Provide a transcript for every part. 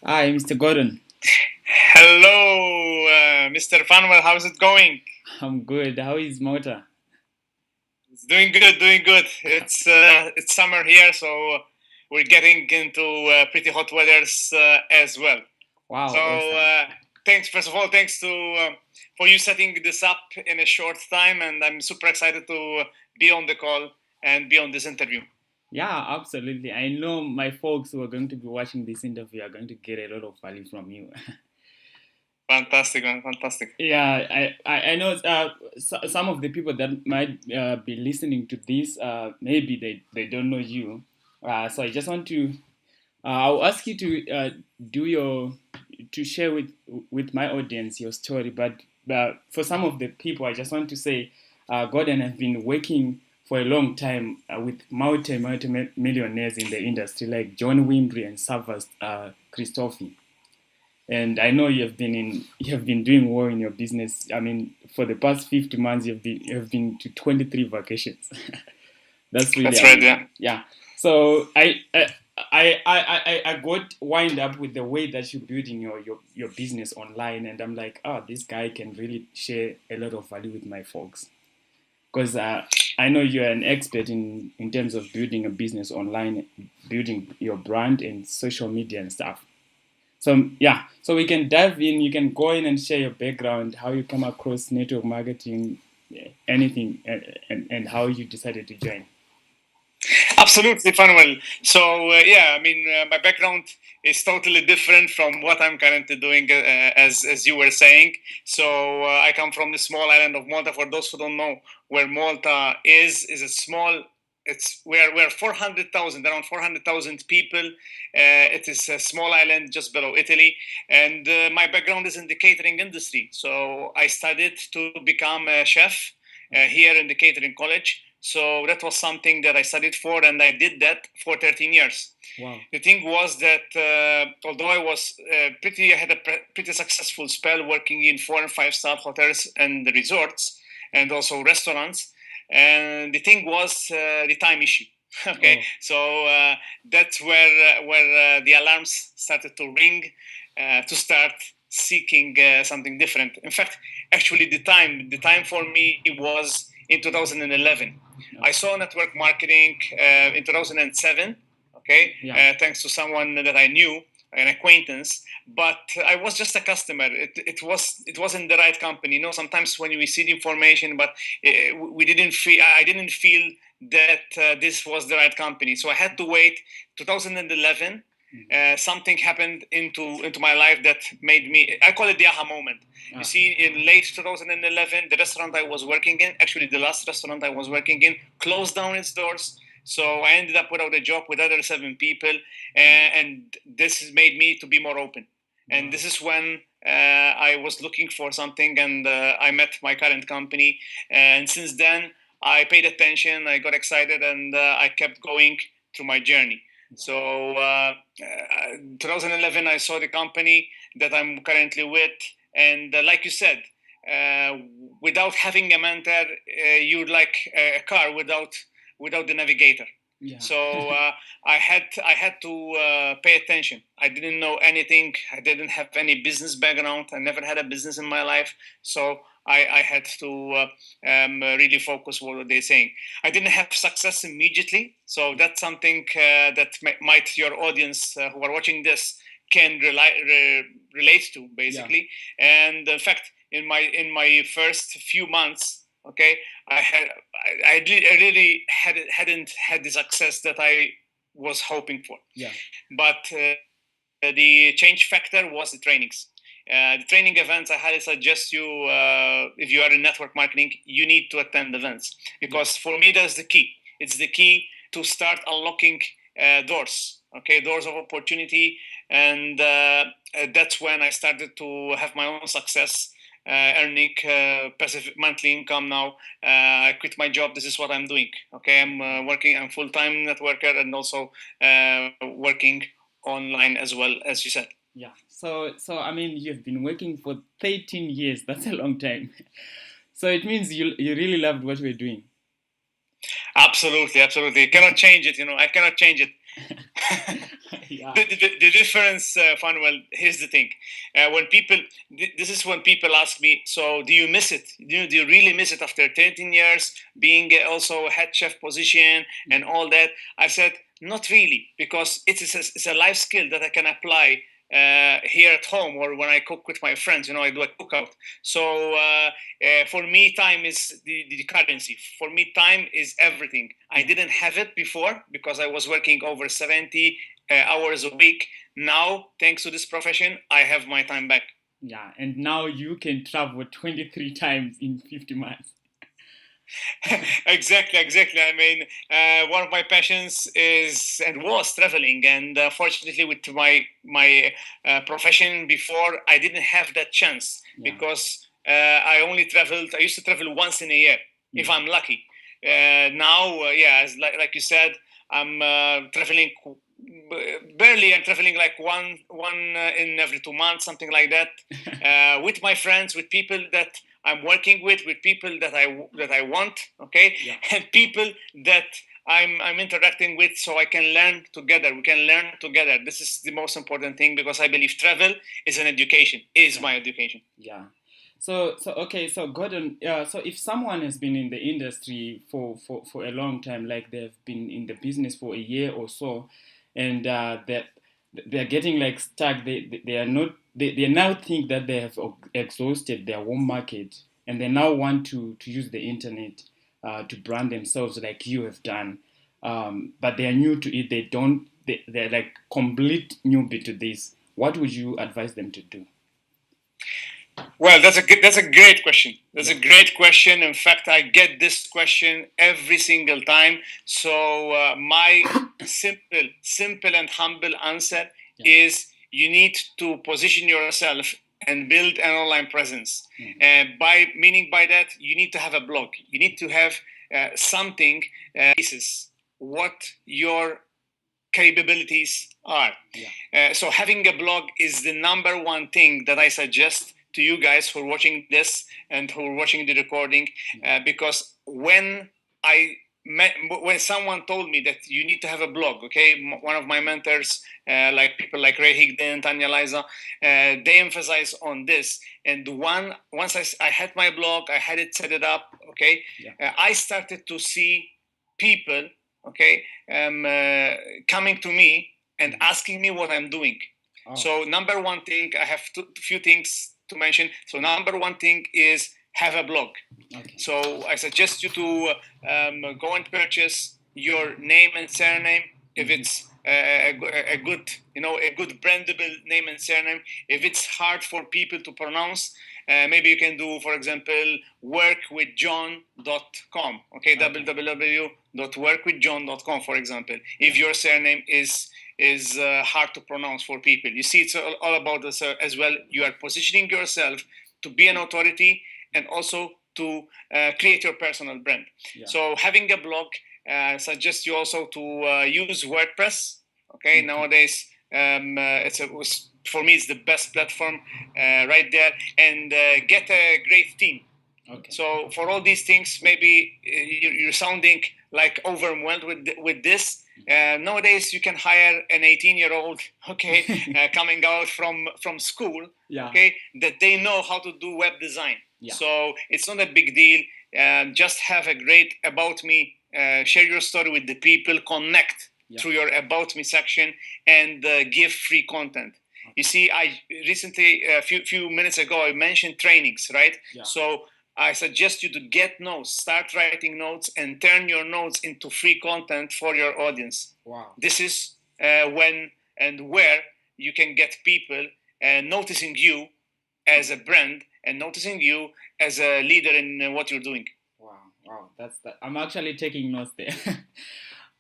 Hi, Mr. Gordon. Hello, Mr. Fanwell. How's it going? I'm good. How is Mota? It's doing good, doing good. It's summer here, so we're getting into pretty hot weathers as well. Wow, So awesome. thanks, first of all, thanks to for you setting this up in a short time, and I'm super excited to be on the call and be on this interview. Yeah, absolutely. I know my folks who are going to be watching this interview are going to get a lot of value from you. Fantastic, man, fantastic. Yeah, I know some of the people that might be listening to this, maybe they don't know you. So I just want to, I'll ask you to do your, to share with my audience your story. But for some of the people, I just want to say, Gordon has been working for a long time with multi millionaires in the industry like John Wimbrey and Savas Christophe. And I know you have been doing well in your business. I mean, for the past 50 months, you have been to 23 vacations. That's really That's right, amazing. yeah. Yeah. So I got wind up with the way that you're building your business online, and I'm like, oh, this guy can really share a lot of value with my folks because I know you're an expert in terms of building a business online, building your brand and social media and stuff. So yeah, so we can dive in. You can go in and share your background, how you come across network marketing, anything, and how you decided to join. Absolutely, Fanuel. So yeah, I mean, my background is totally different from what I'm currently doing, as you were saying. So I come from the small island of Malta. For those who don't know where Malta is a small. It's we're 400,000, around 400,000 people. It is a small island just below Italy, and my background is in the catering industry. So I studied to become a chef here in the catering college. So that was something that I studied for, and I did that for 13 years. Wow. The thing was that although I had a pretty successful spell working in 4 and 5 star hotels and resorts, and also restaurants. And the thing was the time issue. Okay, Oh, so that's where the alarms started to ring to start seeking something different. In fact, actually, the time for me was in 2011. I saw network marketing in 2007. Okay, yeah. thanks to someone that I knew, an acquaintance, but I was just a customer. It wasn't the right company. You know, sometimes when we see the information, but we didn't feel. I didn't feel that this was the right company. So I had to wait. 2011. Something happened into my life that made me. I call it the aha moment. You see, in late 2011, the restaurant I was working in, actually the last restaurant I was working in, closed down its doors. So I ended up without a job with other 7 people, and this has made me to be more open. And this is when I was looking for something, and I met my current company. And since then, I paid attention, I got excited, and I kept going through my journey. So 2011, I saw the company that I'm currently with, and like you said, uh, without having a mentor, you're like a car without the navigator. Yeah. So I had to pay attention. I didn't know anything. I didn't have any business background. I never had a business in my life. So I had to really focus what they're saying. I didn't have success immediately. So that's something that might your audience who are watching this can relate to basically. Yeah. And in fact, in my first few months, okay, I really hadn't had the success that I was hoping for. Yeah. But the change factor was the trainings. The training events, I highly suggest you, if you are in network marketing, you need to attend events, because for me, that's the key. It's the key to start unlocking doors, okay, doors of opportunity. And that's when I started to have my own success, earning passive monthly income now. I quit my job. This is what I'm doing. Okay, I'm full-time networker, and also working online as well, as you said. Yeah. So I mean, you've been working for 13 years. That's a long time. So it means you really loved what we're doing. Absolutely, absolutely. You cannot change it. I cannot change it. Yeah. The difference, Fanuel, here's the thing. When people, this is when people ask me, so do you miss it? Do you really miss it after 13 years being also a head chef position and all that? I said, not really, because it's a life skill that I can apply here at home or when I cook with my friends. I do a cookout. So for me, time is the currency. For me, time is everything. I didn't have it before because I was working over 70 hours a week. Now, thanks to this profession, I have my time back. Yeah, and now you can travel 23 times in 50 months. Exactly. I mean, one of my passions is and was traveling, and fortunately, with my profession before, I didn't have that chance because I only traveled. I used to travel once in a year, if I'm lucky. Now, as like you said, I'm traveling. Barely, I'm traveling like one in every 2 months, something like that, with my friends, with people that I'm working with people that I want, okay, and people that I'm interacting with, so I can learn together. We can learn together. This is the most important thing because I believe travel is an education. Is my education. Yeah. So okay. So Gordon, so if someone has been in the industry for a long time, like they've been in the business for a year or so, and they're getting like stuck. They are not. They now think that they have exhausted their home market, and they now want to use the internet to brand themselves like you have done. But they are new to it. They don't. They're like complete newbie to this. What would you advise them to do? Well, that's a great question. That's a great question. In fact, I get this question every single time. So my simple and humble answer is you need to position yourself and build an online presence. By that, you need to have a blog. You need to have something basis what your capabilities are. So having a blog is the number one thing that I suggest to you guys who are watching this and who are watching the recording, because when someone told me that you need to have a blog, okay, one of my mentors, like people like Ray Higdon, Tanya Liza, they emphasize on this. And once I had my blog, I had it set it up, okay, I started to see people, okay, coming to me and asking me what I'm doing. So number one thing, I have few things to mention. So number one thing is have a blog. So I suggest you to go and purchase your name and surname if it's a good, a good brandable name and surname. If it's hard for people to pronounce, maybe you can do, for example, workwithjohn.com. Okay, www.workwithjohn.com, for example. If your surname is hard to pronounce for people, you see, it's all about this as well. You are positioning yourself to be an authority and also to create your personal brand. So having a blog, suggest you also to use WordPress. Okay, nowadays for me it's the best platform right there, and get a great team. So for all these things, maybe you're sounding like overwhelmed with this. Nowadays, you can hire an 18-year-old, okay, coming out from school, okay, that they know how to do web design. So it's not a big deal. Just have a great about me. Share your story with the people. Connect through your about me section and give free content. You see, I recently, a few minutes ago, I mentioned trainings, right? So I suggest you to get notes, start writing notes, and turn your notes into free content for your audience. This is when and where you can get people noticing you as a brand and noticing you as a leader in what you're doing. Wow, that's that. I'm actually taking notes there.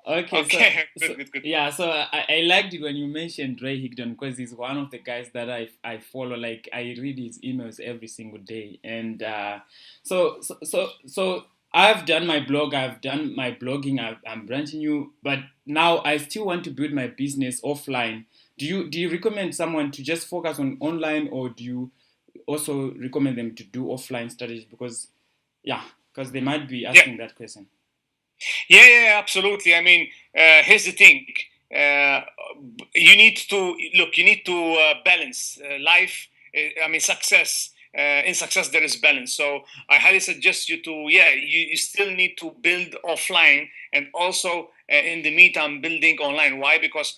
Okay. Good. Yeah, so I liked it when you mentioned Ray Higdon because he's one of the guys that I follow. Like I read his emails every single day, and so I've done my blog, I've done my blogging, I'm branching you, but now I still want to build my business offline. Do you recommend someone to just focus on online, or do you also recommend them to do offline strategies? Because they might be asking that question. Yeah, absolutely. I mean, here's the thing. you need to look. You need to balance life. Success. In success, there is balance. So I highly suggest you to, you still need to build offline and also in the meantime building online. Why? Because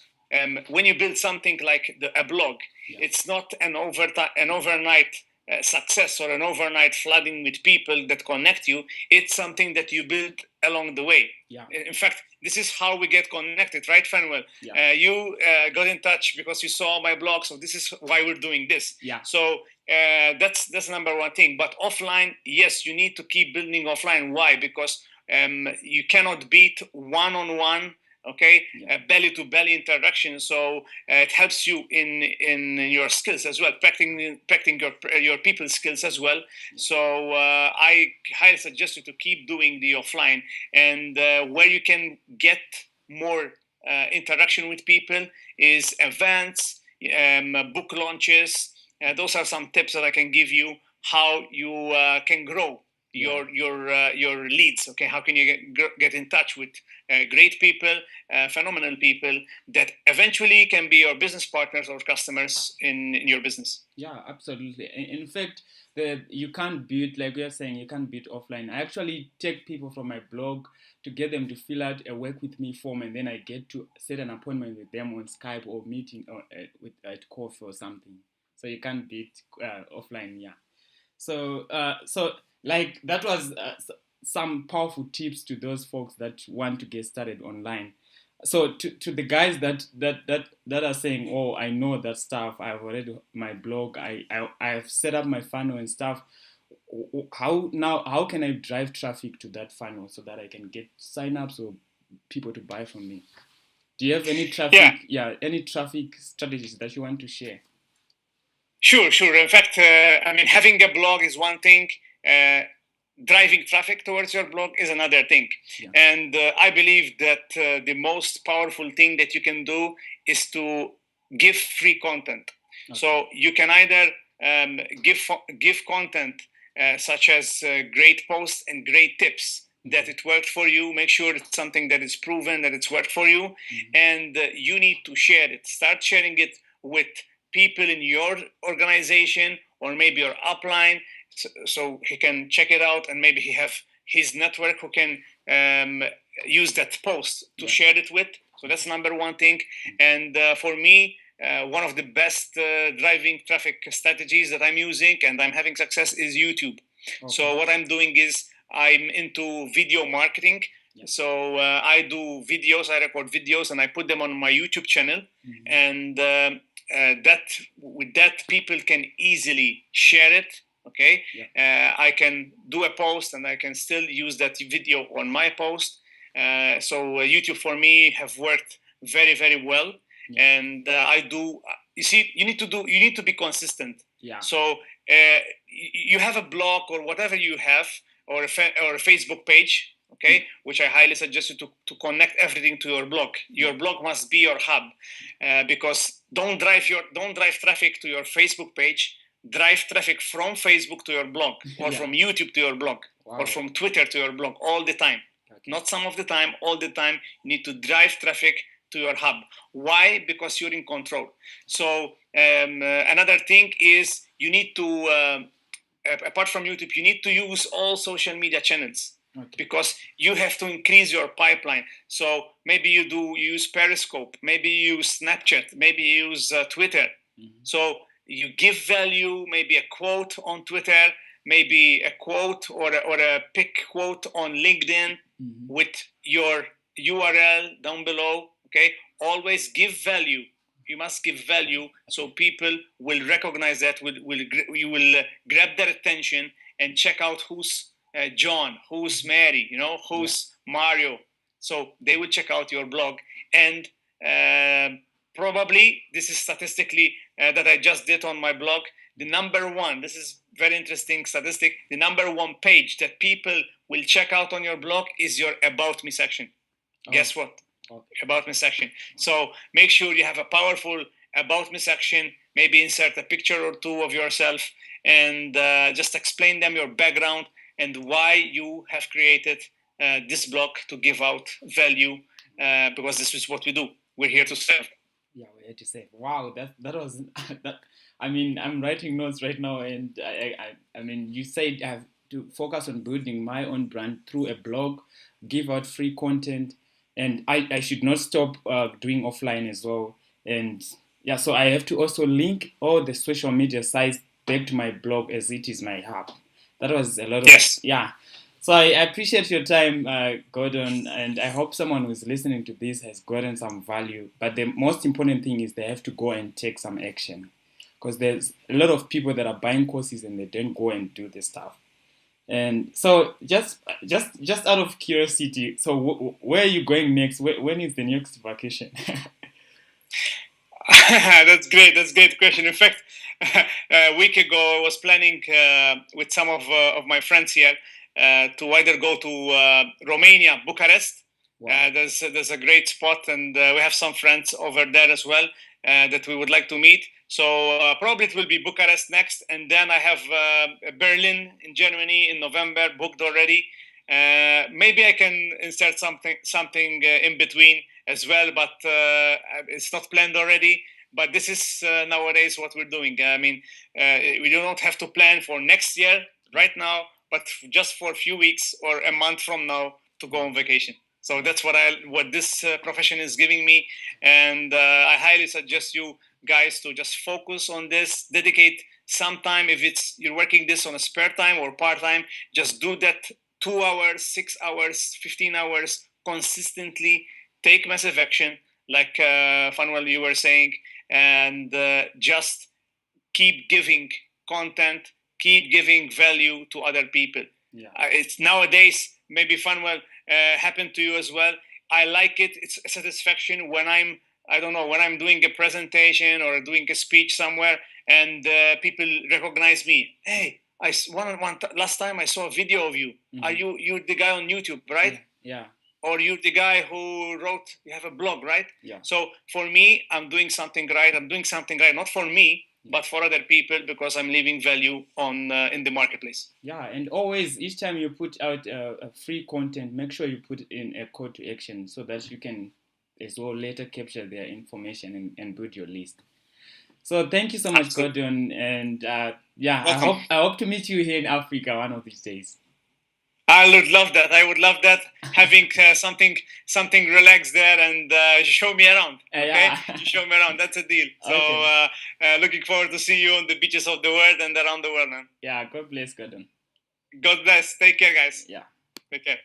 when you build something like a blog, it's not an overnight success or an overnight flooding with people that connect you. It's something that you build along the way. In fact, this is how we get connected, right, Fanuel? You got in touch because you saw my blog, so this is why we're doing this. So that's number one thing. But offline, yes, you need to keep building offline. Why? Because you cannot beat one-on-one, belly to belly interaction. So it helps you in your skills as well, practicing your people skills as well. So I highly suggest you to keep doing the offline, and where you can get more interaction with people is events, book launches. Those are some tips that I can give you how you can grow your leads. Okay, how can you get in touch with great people, phenomenal people that eventually can be your business partners or customers in your business? Yeah, absolutely. In fact, you can't build, like we are saying, you can't build offline. I actually take people from my blog to get them to fill out a work with me form, and then I get to set an appointment with them on Skype or meeting or at coffee or something. So you can't beat offline, yeah. So like that was some powerful tips to those folks that want to get started online. So to the guys that are saying, oh, I know that stuff, I've already my blog, I've set up my funnel and stuff. How can I drive traffic to that funnel so that I can get signups or people to buy from me? Do you have any traffic? Any traffic strategies that you want to share? Sure. In fact, having a blog is one thing. Driving traffic towards your blog is another thing. And I believe that the most powerful thing that you can do is to give free content. So you can either give content such as great posts and great tips that it worked for you. Make sure it's something that is proven that it's worked for you, and you need to share it. Start sharing it with people in your organization or maybe your upline, so he can check it out, and maybe he have his network who can use that post to share it with. So that's number one thing. And for me, one of the best driving traffic strategies that I'm using and I'm having success is YouTube. So what I'm doing is I'm into video marketing. So I do videos, I record videos, and I put them on my YouTube channel. And with that, people can easily share it. I can do a post and I can still use that video on my post. So YouTube for me have worked very, very well. And I do. You see, you need to be consistent. So you have a blog or whatever you have, or a Facebook page. Which I highly suggest you to connect everything to your blog. Your blog must be your hub, because don't drive traffic to your Facebook page. Drive traffic from Facebook to your blog, or from YouTube to your blog, or from Twitter to your blog all the time. Not some of the time, all the time. You need to drive traffic to your hub. Why? Because you're in control. So another thing is you need to, apart from YouTube, you need to use all social media channels. Because you have to increase your pipeline. So maybe you use Periscope, maybe you use Snapchat, maybe you use Twitter. So you give value, maybe a quote on Twitter, maybe a quote or a pick quote on LinkedIn with your URL down below. Always give value. You must give value, so people will recognize that. You will grab their attention and check out who's John, who's Mary, who's Mario. So they will check out your blog. And probably, this is statistically that I just did on my blog, the number one, this is very interesting statistic, the number one page that people will check out on your blog is your About Me section. Guess what? About Me section. So make sure you have a powerful About Me section, maybe insert a picture or two of yourself, and just explain them your background and why you have created this blog to give out value, because this is what we do. we're here to serve. Yeah, we had to say, wow, that was that. I mean, I'm writing notes right now, and I mean, you said I have to focus on building my own brand through a blog, give out free content, and I should not stop doing offline as well. And yeah, so I have to also link all the social media sites back to my blog as it is my hub. That was a lot of, Yes. yeah. So I appreciate your time, Gordon, and I hope someone who's listening to this has gotten some value. But the most important thing is they have to go and take some action, because there's a lot of people that are buying courses and they don't go and do this stuff. And so, just out of curiosity, so where are you going next? When is the next vacation? That's great. That's a great question. In fact, a week ago, I was planning with some of my friends here to either go to Romania, Bucharest. Wow. There's a great spot, and we have some friends over there as well that we would like to meet. So probably it will be Bucharest next, and then I have Berlin in Germany in November booked already. Maybe I can insert something in between as well, but it's not planned already. But this is nowadays what we're doing. I mean, we do not have to plan for next year right now, but just for a few weeks or a month from now to go on vacation. So that's what this profession is giving me, and I highly suggest you guys to just focus on this, dedicate some time. If it's you're working this on a spare time or part time, just do that 2 hours, 6 hours, 15 hours consistently. Take massive action, like Fanuel you were saying, and just keep giving content, keep giving value to other people. Yeah. It's nowadays, maybe Fanuel happened to you as well. I like it. It's a satisfaction when when I'm doing a presentation or doing a speech somewhere and people recognize me. Hey, last time I saw a video of you. Mm-hmm. Are you're the guy on YouTube, right? Yeah. Or you're the guy who wrote, you have a blog, right? Yeah. So for me, I'm doing something right. I'm doing something right, not for me, but for other people, because I'm leaving value on in the marketplace. Yeah, and always, each time you put out a free content, make sure you put in a call to action so that you can as well later capture their information and build your list. So thank you so much, Gordon, and Welcome. I hope to meet you here in Africa one of these days. I would love that. I would love that. Having something relaxed there and show me around. Okay, Yeah. show me around. That's a deal. So Okay. Looking forward to see you on the beaches of the world and around the world, man. Yeah. God bless, Gordon. God bless. Take care, guys. Yeah. Take care.